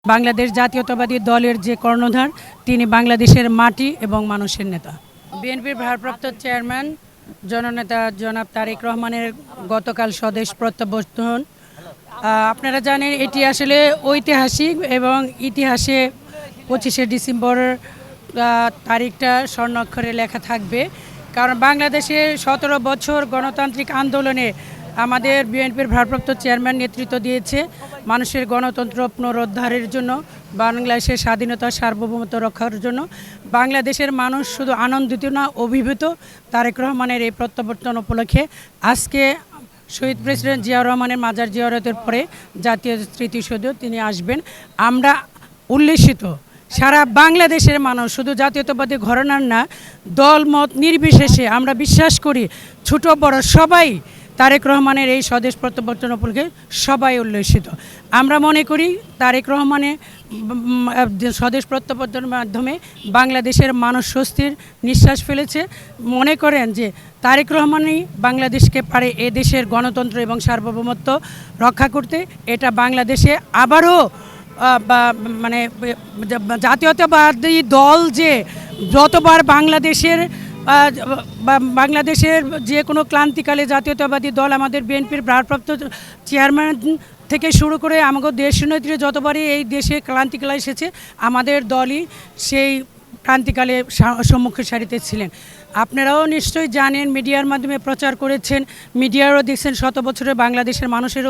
বাংলাদেশ জাতীয়তাবাদী দলের যে কর্ণধার তিনি বাংলাদেশের মাটি এবং মানুষের নেতা। বিএনপির ভারপ্রাপ্ত চেয়ারম্যান জননেতা জনাব তারেক রহমানের গতকাল স্বদেশ প্রত্যাবর্তন। আপনারা জানেন এটি আসলে ঐতিহাসিক এবং ইতিহাসে 25শে ডিসেম্বর তারিখটা স্বর্ণাক্ষরে লেখা থাকবে। কারণ বাংলাদেশের 17 বছর গণতান্ত্রিক আন্দোলনে আমাদের বিএনপির ভারপ্রাপ্ত চেয়ারম্যান নেতৃত্ব দিয়েছে মানুষের গণতন্ত্র পুনরুদ্ধারের জন্য, বাংলাদেশের স্বাধীনতা সার্বভৌমত্ব রক্ষার জন্য। বাংলাদেশের মানুষ শুধু আনন্দিত না, অভিভূত। তারেক রহমানের এই প্রত্যাবর্তন উপলক্ষে আজকে শহীদ প্রেসিডেন্ট জিয়াউর রহমানের মাজার জিয়ারতের পরে জাতীয় স্মৃতিসৌধ তিনি আসবেন। আমরা উল্লেসিত সারা বাংলাদেশের মানুষ, শুধু জাতীয়তাবাদী ঘরানার না, দল মত নির্বিশেষে আমরা বিশ্বাস করি ছোট বড় সবাই তারেক রহমানের এই স্বদেশ প্রত্যাবর্তন উপলক্ষে সবাই উল্লসিত। আমরা মনে করি তারেক রহমানের স্বদেশ প্রত্যাবর্তনের মাধ্যমে বাংলাদেশের মানুষ স্বস্তির নিঃশ্বাস ফেলেছে। মনে করেন যে তারেক রহমানই বাংলাদেশকে পারে এ দেশের গণতন্ত্র এবং সার্বভৌমত্ব রক্ষা করতে। এটা বাংলাদেশে আবারও মানে জাতীয়তাবাদী দল যে যতবার বাংলাদেশের যে কোনো ক্লান্তিকালে জাতীয়তাবাদী দল আমাদের বিএনপির ভারপ্রাপ্ত চেয়ারম্যান থেকে শুরু করে আমাদের দেশনেত্রী যতবারই এই দেশে ক্লান্তিকালে এসেছে, আমাদের দলই সেই ক্রান্তিকালে সম্মুখের সারিতে ছিলেন। আপনারাও নিশ্চয়ই জানেন, মিডিয়ার মাধ্যমে প্রচার করেছেন, মিডিয়ারও দেখছেন শত বছরে বাংলাদেশের মানুষের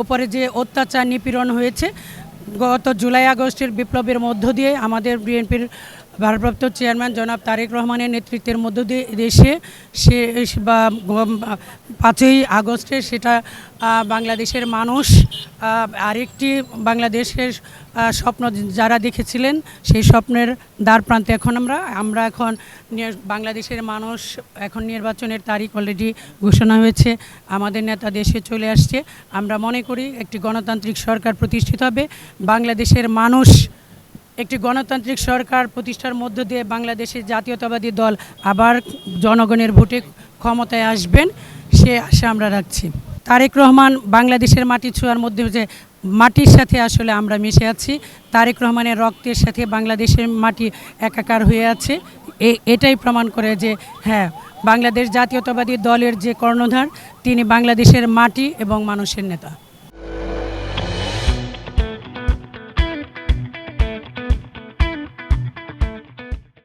উপরে যে অত্যাচার নিপীড়ন হয়েছে। গত জুলাই আগস্টের বিপ্লবের মধ্য দিয়ে আমাদের বিএনপির ভারপ্রাপ্ত চেয়ারম্যান জনাব তারেক রহমানের নেতৃত্বের মধ্য দিয়ে দেশে সে 5ই আগস্টে সেটা বাংলাদেশের মানুষ আরেকটি বাংলাদেশের স্বপ্ন যারা দেখেছিলেন সেই স্বপ্নের দ্বার প্রান্তে এখন আমরা এখন বাংলাদেশের মানুষ এখন নির্বাচনের তারিখ অলরেডি ঘোষণা হয়েছে, আমাদের নেতা দেশে চলে আসছে। আমরা মনে করি একটি গণতান্ত্রিক সরকার প্রতিষ্ঠিত হবে। বাংলাদেশের মানুষ একটি গণতান্ত্রিক সরকার প্রতিষ্ঠার মধ্য দিয়ে বাংলাদেশের জাতীয়তাবাদী দল আবার জনগণের ভোটে ক্ষমতায় আসবেন, সে আশা আমরা রাখছি। তারেক রহমান বাংলাদেশের মাটি ছোঁয়ার মধ্যে যে মাটির সাথে আসলে আমরা মিশে আছি, তারেক রহমানের রক্তের সাথে বাংলাদেশের মাটি একাকার হয়ে আছে। এটাই প্রমাণ করে যে হ্যাঁ, বাংলাদেশ জাতীয়তাবাদী দলের যে কর্ণধার তিনি বাংলাদেশের মাটি এবং মানুষের নেতা।